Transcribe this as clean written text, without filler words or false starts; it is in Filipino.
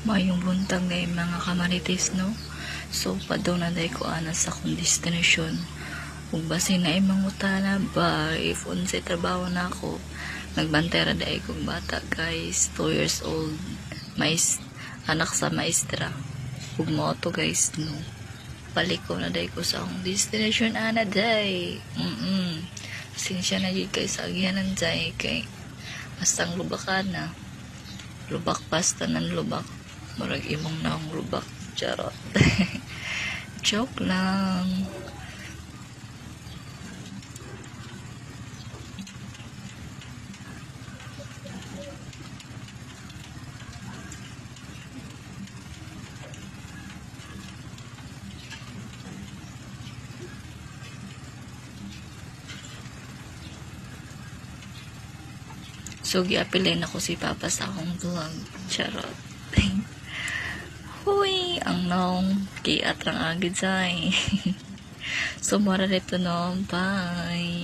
Mayong buntag na mga kamarites, no? So, padaw na day ko ana sa akong destination. Kung basin na imang utana ba, if unsay trabaho na ako, nagbantera day kong bata, guys. 2 years old. Anak sa maestra. Huwag mo to, guys, no? Balik ko na day ko sa akong destination, ana day. Sinsya na yun kay sa agyanan day, kay bastang lubakan na. Lubak pasta ng lubak. Marag imong na akong lubak. Charot. Joke lang. So, giapilin ako si Papa sa akong vlog. Charot. Huy, ang nong kiat lang agad say. So, mara dito no. Bye.